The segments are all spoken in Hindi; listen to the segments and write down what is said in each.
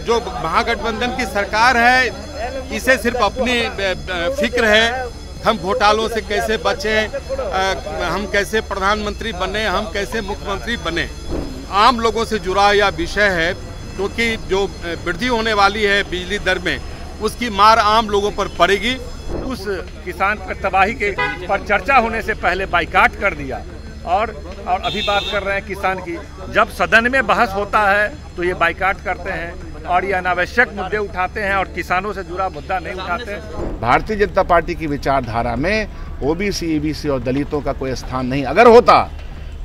जो महागठबंधन की सरकार है इसे सिर्फ अपनी फिक्र है, हम घोटालों से कैसे बचें, हम कैसे प्रधानमंत्री बने, हम कैसे मुख्यमंत्री बने। आम लोगों से जुड़ा यह विषय है क्योंकि जो वृद्धि होने वाली है बिजली दर में उसकी मार आम लोगों पर पड़ेगी। उस किसान पर तबाही के पर चर्चा होने से पहले बाइकाट कर दिया और अभी बात कर रहे हैं किसान की। जब सदन में बहस होता है तो ये बाइकाट करते हैं और ये अनावश्यक मुद्दे उठाते हैं और किसानों से जुड़ा मुद्दा नहीं उठाते। भारतीय जनता पार्टी की विचारधारा में ओबीसी, ईबीसी और दलितों का कोई स्थान नहीं। अगर होता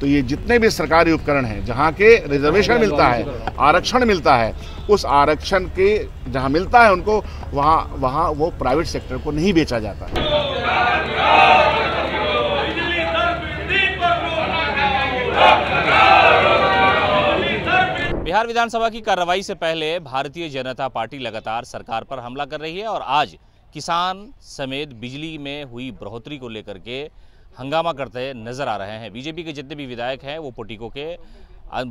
तो ये जितने भी सरकारी उपकरण हैं जहाँ के रिजर्वेशन मिलता है, आरक्षण मिलता है, उस आरक्षण के जहाँ मिलता है उनको वहाँ वो प्राइवेट सेक्टर को नहीं बेचा जाता है। बिहार विधानसभा की कार्रवाई से पहले भारतीय जनता पार्टी लगातार सरकार पर हमला कर रही है और आज किसान समेत बिजली में हुई बढ़ोतरी को लेकर के हंगामा करते नजर आ रहे हैं। बीजेपी के जितने भी विधायक हैं वो पोटिको के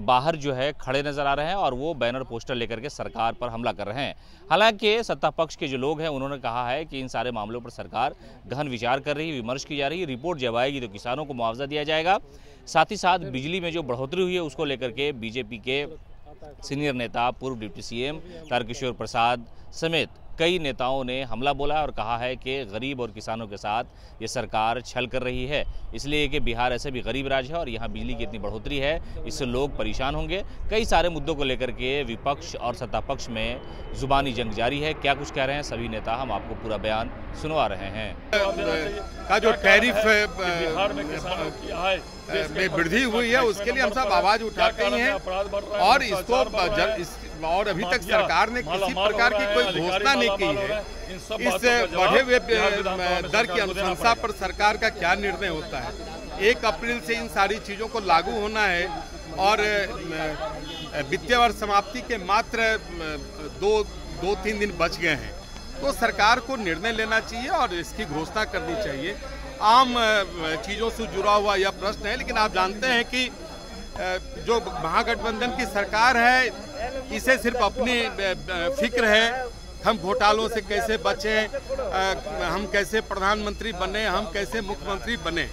बाहर जो है खड़े नजर आ रहे हैं और वो बैनर पोस्टर लेकर के सरकार पर हमला कर रहे हैं। हालांकि सत्ता पक्ष के जो लोग हैं उन्होंने कहा है कि इन सारे मामलों पर सरकार गहन विचार कर रही है, विमर्श की जा रही है। रिपोर्ट जब आएगी तो किसानों को मुआवजा दिया जाएगा। साथ ही साथ बिजली में जो बढ़ोतरी हुई है उसको लेकर के बीजेपी के सीनियर नेता पूर्व डिप्टी सीएम तारकिशोर प्रसाद समेत कई नेताओं ने हमला बोला और कहा है कि गरीब और किसानों के साथ ये सरकार छल कर रही है, इसलिए कि बिहार ऐसे भी गरीब राज्य है और यहाँ बिजली की इतनी बढ़ोतरी है, इससे लोग परेशान होंगे। कई सारे मुद्दों को लेकर के विपक्ष और सत्ता पक्ष में जुबानी जंग जारी है। क्या कुछ कह रहे हैं सभी नेता, हम आपको पूरा बयान सुनवा रहे हैं। का जो टैरिफ में वृद्धि हुई है उसके लिए हम सब आवाज उठाते ही हैं और इसको और अभी तक सरकार ने किसी प्रकार की कोई घोषणा नहीं की है। इस बढ़े हुए दर की अनुशंसा पर सरकार का क्या निर्णय होता है। 1 अप्रैल से इन सारी चीज़ों को लागू होना है और वित्तीय वर्ष समाप्ति के मात्र 2-3 दिन बच गए हैं, तो सरकार को निर्णय लेना चाहिए और इसकी घोषणा करनी चाहिए। आम चीज़ों से जुड़ा हुआ यह प्रश्न है, लेकिन आप जानते हैं कि जो महागठबंधन की सरकार है इसे सिर्फ अपनी फिक्र है, हम घोटालों से कैसे बचें, हम कैसे प्रधानमंत्री बने, हम कैसे मुख्यमंत्री बने।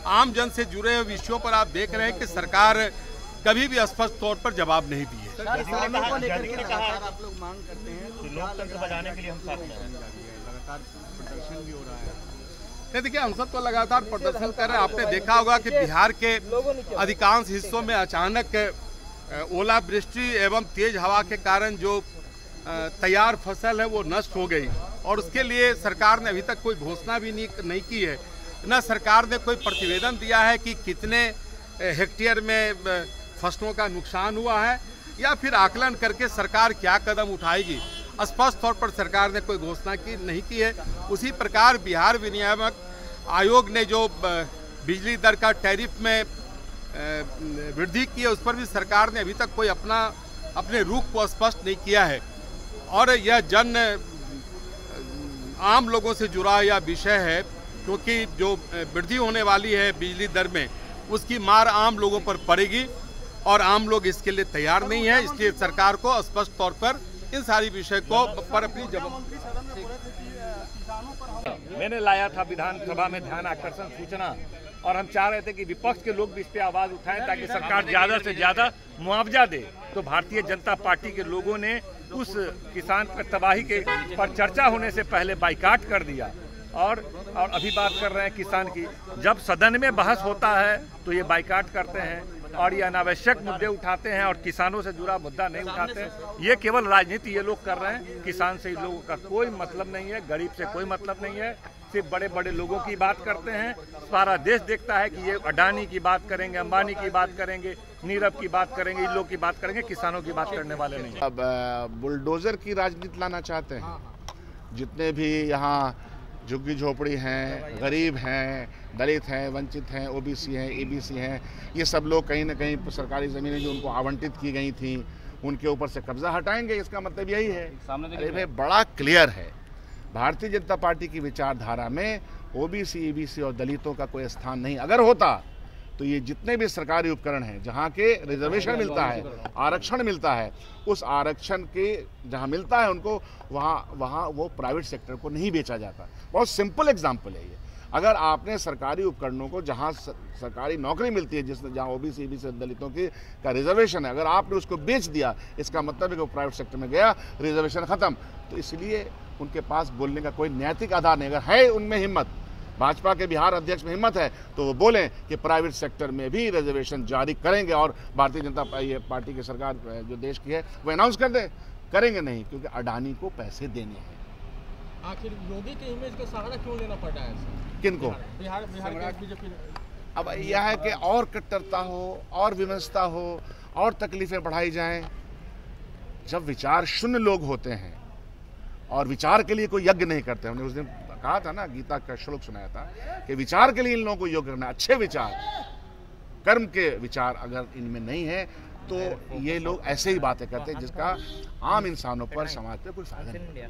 आम जन से जुड़े हुए विषयों पर आप देख रहे हैं कि सरकार कभी भी स्पष्ट तौर पर जवाब नहीं दी है। आप लोग मांग करते हैं तो लोकतंत्र बचाने के लिए हम साथ में लगातार प्रदर्शन भी हो रहा है। देखिए, हम सब तो लगातार प्रदर्शन कर रहे हैं। आपने देखा होगा कि बिहार के अधिकांश हिस्सों में अचानक ओलावृष्टि एवं तेज हवा के कारण जो तैयार फसल है वो नष्ट हो गई और उसके लिए सरकार ने अभी तक कोई घोषणा भी नहीं की है। न सरकार ने कोई प्रतिवेदन दिया है कि कितने हेक्टेयर में फसलों का नुकसान हुआ है या फिर आकलन करके सरकार क्या कदम उठाएगी। स्पष्ट तौर पर सरकार ने कोई घोषणा नहीं की है। उसी प्रकार बिहार विनियामक आयोग ने जो बिजली दर का टैरिफ में वृद्धि की है उस पर भी सरकार ने अभी तक कोई अपने रुख को स्पष्ट नहीं किया है और यह आम लोगों से जुड़ा यह विषय है क्योंकि जो वृद्धि होने वाली है बिजली दर में उसकी मार आम लोगों पर पड़ेगी और आम लोग इसके लिए तैयार नहीं है। इसलिए सरकार को स्पष्ट तौर पर इन सारी विषय को पर अपनी जवाब मैंने लाया था विधानसभा में ध्यान आकर्षण सूचना और हम चाह रहे थे कि विपक्ष के लोग भी इस पे आवाज उठाएं ताकि सरकार ज्यादा से ज्यादा मुआवजा दे। तो भारतीय जनता पार्टी के लोगों ने उस किसान पर तबाही के पर चर्चा होने से पहले बाइकाट कर दिया और अभी बात कर रहे हैं किसान की। जब सदन में बहस होता है तो ये बाइकाट करते हैं और ये अनावश्यक मुद्दे उठाते हैं और किसानों से जुड़ा मुद्दा नहीं उठाते। ये केवल राजनीति ये लोग कर रहे हैं, किसान से इन लोगों का कोई मतलब नहीं है, गरीब से कोई मतलब नहीं है। सिर्फ बड़े बड़े लोगों की बात करते हैं। सारा देश देखता है कि ये अडानी की बात करेंगे, अंबानी की बात करेंगे, नीरव की बात करेंगे, इन लोग की बात करेंगे, किसानों की बात करने वाले नहीं। अब बुलडोजर की राजनीति लाना चाहते हैं। जितने भी यहाँ झुग्गी झोपड़ी हैं, गरीब हैं, दलित हैं, वंचित हैं, ओबीसी हैं, ईबीसी हैं, ये सब लोग कहीं ना कहीं सरकारी ज़मीनें जो उनको आवंटित की गई थी उनके ऊपर से कब्जा हटाएंगे। इसका मतलब यही है। अरे भाई, बड़ा क्लियर है। भारतीय जनता पार्टी की विचारधारा में ओबीसी, ईबीसी और दलितों का कोई स्थान नहीं। अगर होता तो ये जितने भी सरकारी उपकरण हैं जहाँ के रिजर्वेशन मिलता है, आरक्षण मिलता है, उस आरक्षण के जहाँ मिलता है उनको वहाँ वो प्राइवेट सेक्टर को नहीं बेचा जाता। बहुत सिंपल एग्जाम्पल है ये। अगर आपने सरकारी उपकरणों को जहाँ सरकारी नौकरी मिलती है, जिसमें जहाँ ओबीसी ईबीसी दलितों की का रिजर्वेशन है, अगर आपने उसको बेच दिया, इसका मतलब है कि वो प्राइवेट सेक्टर में गया, रिजर्वेशन खत्म। तो इसलिए उनके पास बोलने का कोई नैतिक आधार नहीं। अगर है उनमें हिम्मत, भाजपा के बिहार अध्यक्ष में हिम्मत है, तो वो बोलें कि प्राइवेट सेक्टर में भी रिजर्वेशन जारी करेंगे और भारतीय जनता पार्टी की सरकार जो देश की है वो अनाउंस कर दे। करेंगे नहीं, क्योंकि अडानी को पैसे देने हैं। आखिर योगी के इमेज का सहारा क्यों लेना पड़ा है? किनको? बिहार के बीजेपी। अब यह है कि और कट्टरता हो, और विमर्शता हो, और तकलीफें बढ़ाई जाएं। जब विचार शून्य लोग होते हैं और विचार के लिए कोई यज्ञ नहीं करते, हमने उस दिन कहा था ना, गीता का श्लोक सुनाया था कि विचार के लिए इन लोगों को योग्य करना, अच्छे विचार, कर्म के विचार अगर इनमें नहीं है तो ये लोग ऐसे ही बातें करते हैं जिसका आम इंसानों पर, समाज पर कोई फायदा नहीं।